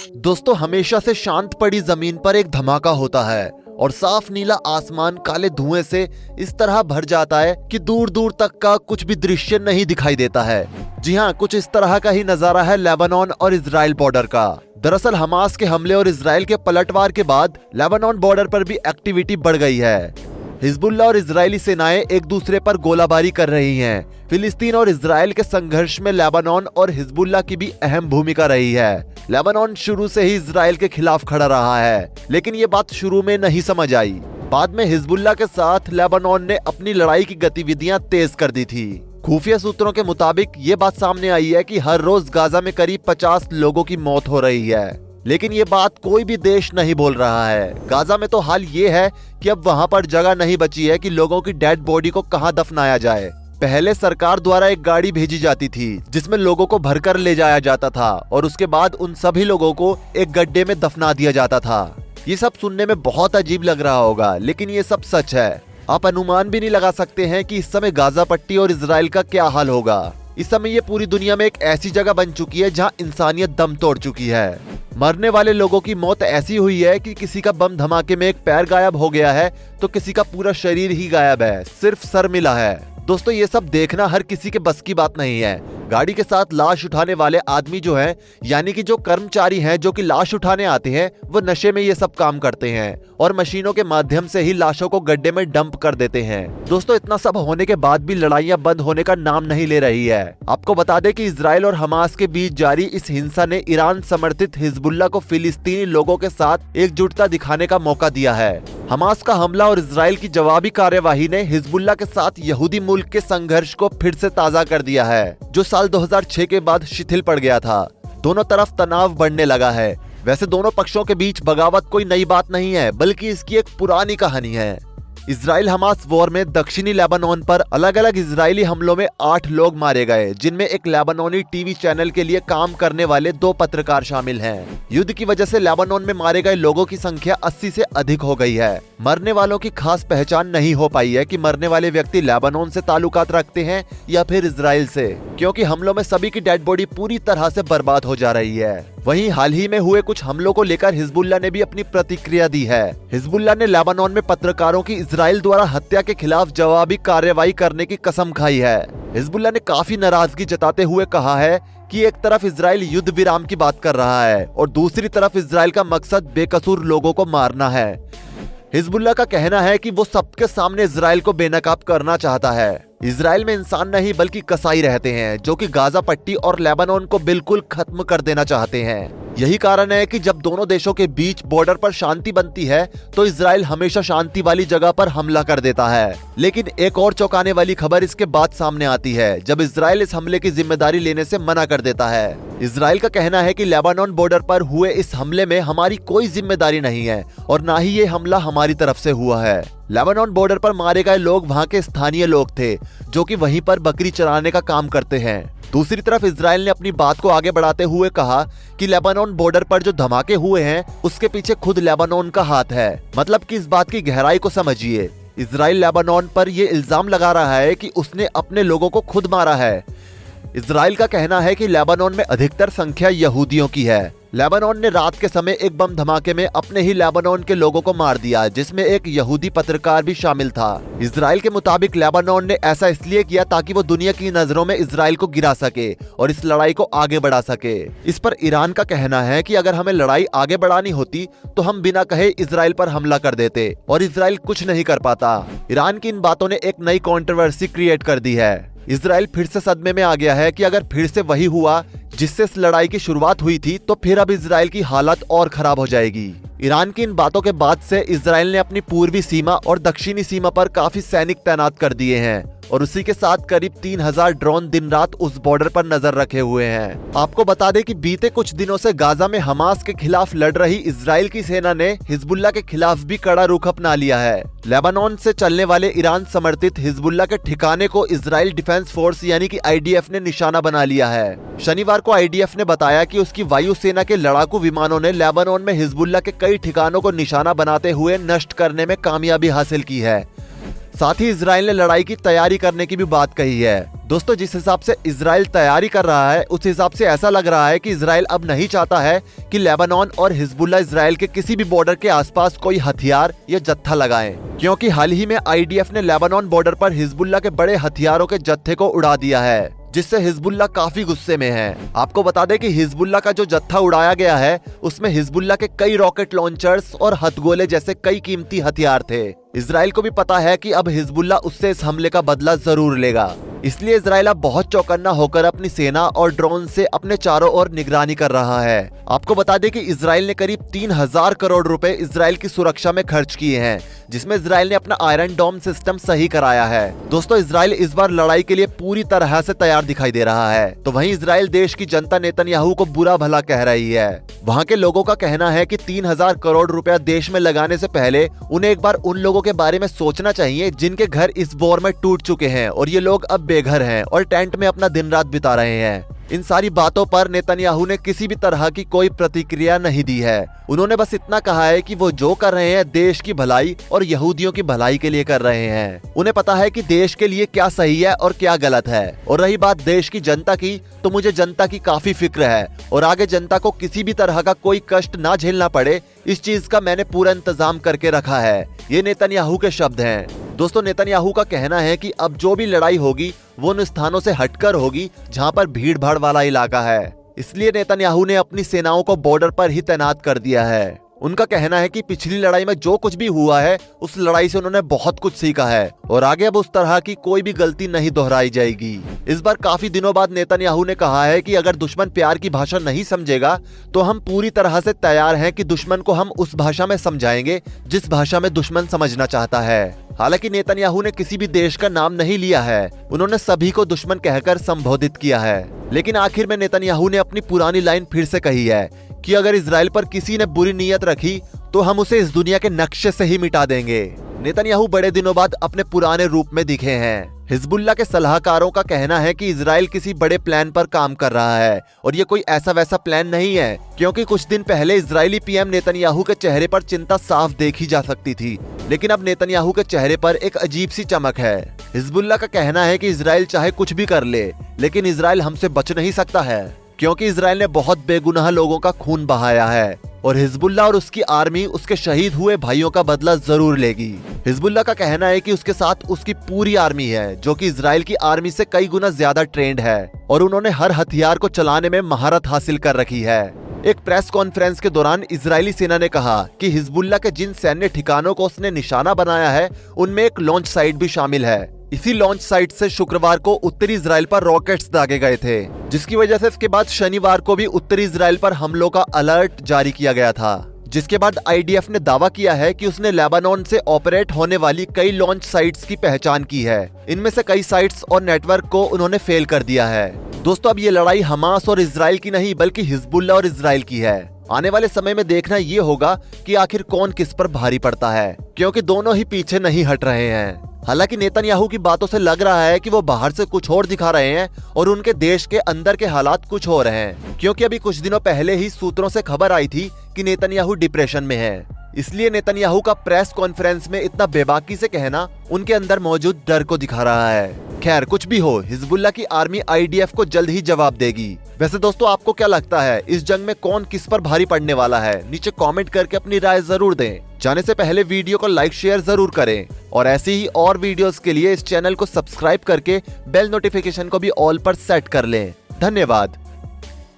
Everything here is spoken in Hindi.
दोस्तों, हमेशा से शांत पड़ी जमीन पर एक धमाका होता है और साफ नीला आसमान काले धुएं से इस तरह भर जाता है कि दूर दूर तक का कुछ भी दृश्य नहीं दिखाई देता है। जी हाँ, कुछ इस तरह का ही नजारा है लेबनान और इजराइल बॉर्डर का। दरअसल हमास के हमले और इजराइल के पलटवार के बाद लेबनान बॉर्डर पर भी एक्टिविटी बढ़ गई है। हिजबुल्लाह और इजरायली सेनाएं एक दूसरे पर गोलाबारी कर रही हैं। फिलिस्तीन और इजराइल के संघर्ष में लेबनान और हिजबुल्लाह की भी अहम भूमिका रही है। लेबनान शुरू से ही इजराइल के खिलाफ खड़ा रहा है, लेकिन ये बात शुरू में नहीं समझ आई। बाद में हिजबुल्लाह के साथ लेबनान ने अपनी लड़ाई की गतिविधियां तेज कर दी थी। खुफिया सूत्रों के मुताबिक ये बात सामने आई है कि हर रोज गाजा में करीब 50 लोगों की मौत हो रही है, लेकिन ये बात कोई भी देश नहीं बोल रहा है। गाजा में तो हाल ये है कि अब वहां पर जगह नहीं बची है कि लोगों की डेड बॉडी को कहां दफनाया जाए। पहले सरकार द्वारा एक गाड़ी भेजी जाती थी जिसमें लोगों को भरकर ले जाया जाता था और उसके बाद उन सभी लोगों को एक गड्ढे में दफना दिया जाता था। ये सब सुनने में बहुत अजीब लग रहा होगा, लेकिन ये सब सच है। आप अनुमान भी नहीं लगा सकते हैं कि इस समय गाजा पट्टी और इजराइल का क्या हाल होगा। इस समय ये पूरी दुनिया में एक ऐसी जगह बन चुकी है जहां इंसानियत दम तोड़ चुकी है। मरने वाले लोगों की मौत ऐसी हुई है कि किसी का बम धमाके में एक पैर गायब हो गया है तो किसी का पूरा शरीर ही गायब है, सिर्फ सर मिला है। दोस्तों, ये सब देखना हर किसी के बस की बात नहीं है। गाड़ी के साथ लाश उठाने वाले आदमी जो हैं, यानी कि जो कर्मचारी हैं जो कि लाश उठाने आते हैं, वो नशे में ये सब काम करते हैं और मशीनों के माध्यम से ही लाशों को गड्ढे में डंप कर देते हैं। दोस्तों, इतना सब होने के बाद भी लड़ाइयां बंद होने का नाम नहीं ले रही है। आपको बता दें कि इजराइल और हमास के बीच जारी इस हिंसा ने ईरान समर्थित हिजबुल्लाह को फिलिस्तीनी लोगों के साथ एकजुटता दिखाने का मौका दिया है। हमास का हमला और इजराइल की जवाबी कार्यवाही ने हिजबुल्लाह के साथ यहूदी मुल्क के संघर्ष को फिर से ताजा कर दिया है, जो साल 2006 के बाद शिथिल पड़ गया था। दोनों तरफ तनाव बढ़ने लगा है। वैसे दोनों पक्षों के बीच बगावत कोई नई बात नहीं है, बल्कि इसकी एक पुरानी कहानी है। इजराइल हमास वॉर में दक्षिणी लेबनान पर अलग अलग इजरायली हमलों में 8 लोग मारे गए, जिनमें एक लेबनानी टीवी चैनल के लिए काम करने वाले 2 पत्रकार शामिल हैं। युद्ध की वजह से लेबनान में मारे गए लोगों की संख्या 80 से अधिक हो गई है। मरने वालों की खास पहचान नहीं हो पाई है कि मरने वाले व्यक्ति लेबनान से ताल्लुकात रखते हैं या फिर इजराइल से, क्योंकि हमलों में सभी की डेड बॉडी पूरी तरह से बर्बाद हो जा रही है। वहीं हाल ही में हुए कुछ हमलों को लेकर हिजबुल्लाह ने भी अपनी प्रतिक्रिया दी है। हिजबुल्लाह ने लेबनान में पत्रकारों की इजराइल द्वारा हत्या के खिलाफ जवाबी कार्रवाई करने की कसम खाई है। हिजबुल्लाह ने काफी नाराजगी जताते हुए कहा है कि एक तरफ इजराइल युद्ध विराम की बात कर रहा है और दूसरी तरफ इजराइल का मकसद बेकसूर लोगों को मारना है। हिजबुल्लाह का कहना है कि वो सबके सामने इजराइल को बेनकाब करना चाहता है। इजराइल में इंसान नहीं बल्कि कसाई रहते हैं, जो कि गाजा पट्टी और लेबनान को बिल्कुल खत्म कर देना चाहते हैं। यही कारण है कि जब दोनों देशों के बीच बॉर्डर पर शांति बनती है तो इजराइल हमेशा शांति वाली जगह पर हमला कर देता है। लेकिन एक और चौंकाने वाली खबर इसके बाद सामने आती है, जब इजराइल इस हमले की जिम्मेदारी लेने से मना कर देता है। इजराइल का कहना है कि लेबनान बॉर्डर पर हुए इस हमले में हमारी कोई जिम्मेदारी नहीं है और ना ही ये हमला हमारी तरफ से हुआ है। लेबनान बॉर्डर पर मारे गए लोग वहां के स्थानीय लोग थे, जो कि वहीं पर बकरी चराने का काम करते हैं। दूसरी तरफ इजराइल ने अपनी बात को आगे बढ़ाते हुए कहा कि लेबनान बॉर्डर पर जो धमाके हुए हैं उसके पीछे खुद लेबनान का हाथ है। मतलब कि इस बात की गहराई को समझिए। इजराइल लेबनान पर यह इल्जाम लगा रहा है कि उसने अपने लोगों को खुद मारा है। इजराइल का कहना है कि लेबनान में अधिकतर संख्या यहूदियों की है। लेबनान ने रात के समय एक बम धमाके में अपने ही लेबनान के लोगों को मार दिया, जिसमें एक यहूदी पत्रकार भी शामिल था। इजराइल के मुताबिक लेबनान ने ऐसा इसलिए किया ताकि वो दुनिया की नजरों में इजराइल को गिरा सके और इस लड़ाई को आगे बढ़ा सके। इस पर ईरान का कहना है कि अगर हमें लड़ाई आगे बढ़ानी होती तो हम बिना कहे इजराइल पर हमला कर देते और इजराइल कुछ नहीं कर पाता। ईरान की इन बातों ने एक नई कंट्रोवर्सी क्रिएट कर दी है। इजराइल फिर से सदमे में आ गया है कि अगर फिर से वही हुआ जिससे इस लड़ाई की शुरुआत हुई थी तो फिर अब इजराइल की हालत और खराब हो जाएगी। ईरान की इन बातों के बाद से इजराइल ने अपनी पूर्वी सीमा और दक्षिणी सीमा पर काफी सैनिक तैनात कर दिए हैं और उसी के साथ करीब 3000 ड्रोन दिन रात उस बॉर्डर पर नजर रखे हुए हैं। आपको बता दें कि बीते कुछ दिनों से गाजा में हमास के खिलाफ लड़ रही इजराइल की सेना ने हिजबुल्लाह के खिलाफ भी कड़ा रुख अपना लिया है। लेबनान से चलने वाले ईरान समर्थित हिजबुल्लाह के ठिकाने को इजराइल डिफेंस फोर्स यानी कि IDF ने निशाना बना लिया है। शनिवार को IDF ने बताया कि उसकी वायुसेना के लड़ाकू विमानों ने लेबनान में हिजबुल्लाह के कई ठिकानों को निशाना बनाते हुए नष्ट करने में कामयाबी हासिल की है। साथ ही इजराइल ने लड़ाई की तैयारी करने की भी बात कही है। दोस्तों जिस हिसाब से इजराइल तैयारी कर रहा है उस हिसाब से ऐसा लग रहा है कि इजराइल अब नहीं चाहता है कि लेबनान और हिजबुल्लाह इजराइल के किसी भी बॉर्डर के आसपास कोई हथियार या जत्था लगाएं, क्योंकि हाल ही में आईडीएफ ने लेबनान बॉर्डर पर हिजबुल्लाह के बड़े हथियारों के जत्थे को उड़ा दिया है, जिससे हिजबुल्लाह काफी गुस्से में है। आपको बता दें कि हिजबुल्लाह का जो जत्था उड़ाया गया है उसमें हिजबुल्लाह के कई रॉकेट लॉन्चर्स और हथगोले जैसे कई कीमती हथियार थे। इजराइल को भी पता है कि अब हिजबुल्लाह उससे इस हमले का बदला जरूर लेगा, इसलिए इजराइल अब बहुत चौकन्ना होकर अपनी सेना और ड्रोन से अपने चारों ओर निगरानी कर रहा है। आपको बता दें कि इजराइल ने करीब 3000 करोड़ रुपए इजराइल की सुरक्षा में खर्च किए हैं, जिसमें इजराइल ने अपना आयरन डोम सिस्टम सही कराया है। दोस्तों इजराइल इस बार लड़ाई के लिए पूरी तरह से तैयार दिखाई दे रहा है। तो वहीं इजराइल देश की जनता नेतन्याहू को बुरा भला कह रही है। वहाँ के लोगों का कहना है कि 3000 करोड़ रुपया देश में लगाने से पहले उन्हें एक बार उन लोगों के बारे में सोचना चाहिए जिनके घर इस वॉर में टूट चुके हैं और ये लोग अब बेघर हैं और टेंट में अपना दिन रात बिता रहे हैं। इन सारी बातों पर नेतन्याहू ने किसी भी तरह की कोई प्रतिक्रिया नहीं दी है। उन्होंने बस इतना कहा है कि वो जो कर रहे हैं देश की भलाई और यहूदियों की भलाई के लिए कर रहे हैं। उन्हें पता है कि देश के लिए क्या सही है और क्या गलत है। और रही बात देश की जनता की, तो मुझे जनता की काफी फिक्र है और आगे जनता को किसी भी तरह का कोई कष्ट ना झेलना पड़े, इस चीज का मैंने पूरा इंतजाम करके रखा है। ये नेतन्याहू के शब्द हैं। दोस्तों नेतन्याहू का कहना है कि अब जो भी लड़ाई होगी वो उन स्थानों से हटकर होगी जहां पर भीड़ भाड़ वाला इलाका है, इसलिए नेतन्याहू ने अपनी सेनाओं को बॉर्डर पर ही तैनात कर दिया है। उनका कहना है कि पिछली लड़ाई में जो कुछ भी हुआ है उस लड़ाई से उन्होंने बहुत कुछ सीखा है और आगे अब उस तरह की कोई भी गलती नहीं दोहराई जाएगी। इस बार काफी दिनों बाद नेतन्याहू ने कहा है कि अगर दुश्मन प्यार की भाषा नहीं समझेगा तो हम पूरी तरह से तैयार हैं कि दुश्मन को हम उस भाषा में समझाएंगे जिस भाषा में दुश्मन समझना चाहता है। हालांकि नेतन्याहू ने किसी भी देश का नाम नहीं लिया है, उन्होंने सभी को दुश्मन कहकर संबोधित किया है। लेकिन आखिर में नेतन्याहू ने अपनी पुरानी लाइन फिर से कही है कि अगर इजराइल पर किसी ने बुरी नीयत रखी तो हम उसे इस दुनिया के नक्शे से ही मिटा देंगे। नेतन्याहू बड़े दिनों बाद अपने पुराने रूप में दिखे हैं। हिजबुल्लाह के सलाहकारों का कहना है कि इजराइल किसी बड़े प्लान पर काम कर रहा है और ये कोई ऐसा वैसा प्लान नहीं है, क्योंकि कुछ दिन पहले इजरायली पीएम नेतन्याहू के चेहरे पर चिंता साफ देखी जा सकती थी, लेकिन अब नेतन्याहू के चेहरे पर एक अजीब सी चमक है। हिजबुल्लाह का कहना है कि इजराइल चाहे कुछ भी कर ले, लेकिन इजराइल हमसे बच नहीं सकता है, क्योंकि इजराइल ने बहुत बेगुनाह लोगों का खून बहाया है और हिजबुल्लाह और उसकी आर्मी उसके शहीद हुए भाइयों का बदला जरूर लेगी। हिजबुल्लाह का कहना है कि उसके साथ उसकी पूरी आर्मी है जो कि इजराइल की आर्मी से कई गुना ज्यादा ट्रेंड है और उन्होंने हर हथियार को चलाने में महारत हासिल कर रखी है। एक प्रेस कॉन्फ्रेंस के दौरान इजरायली सेना ने कहा कि हिजबुल्लाह के जिन सैन्य ठिकानों को उसने निशाना बनाया है उनमें एक लॉन्च साइट भी शामिल है। इसी लॉन्च साइट से शुक्रवार को उत्तरी इजराइल पर रॉकेट्स दागे गए थे, जिसकी वजह से इसके बाद शनिवार को भी उत्तरी इजराइल पर हमलों का अलर्ट जारी किया गया था। जिसके बाद आईडीएफ ने दावा किया है कि उसने लेबानन से ऑपरेट होने वाली कई लॉन्च साइट्स की पहचान की है। इनमें से कई साइट्स और नेटवर्क को उन्होंने फेल कर दिया है। दोस्तों अब ये लड़ाई हमास और इजराइल की नहीं बल्कि हिजबुल्लाह और इजराइल की है। आने वाले समय में देखना ये होगा कि आखिर कौन किस पर भारी पड़ता है, क्योंकि दोनों ही पीछे नहीं हट रहे हैं। हालांकि नेतन्याहू की बातों से लग रहा है कि वो बाहर से कुछ और दिखा रहे हैं और उनके देश के अंदर के हालात कुछ हो रहे हैं, क्योंकि अभी कुछ दिनों पहले ही सूत्रों से खबर आई थी कि नेतन्याहू डिप्रेशन में है। इसलिए नेतन्याहू का प्रेस कॉन्फ्रेंस में इतना बेबाकी से कहना उनके अंदर मौजूद डर को दिखा रहा है। खैर कुछ भी हो, हिजबुल्लाह की आर्मी आईडीएफ को जल्द ही जवाब देगी। वैसे दोस्तों आपको क्या लगता है इस जंग में कौन किस पर भारी पड़ने वाला है? नीचे कमेंट करके अपनी राय जरूर दें। जाने से पहले वीडियो को लाइक शेयर जरूर करें और ऐसी ही और वीडियोस के लिए इस चैनल को सब्सक्राइब करके बेल नोटिफिकेशन को भी ऑल पर सेट कर लें। धन्यवाद।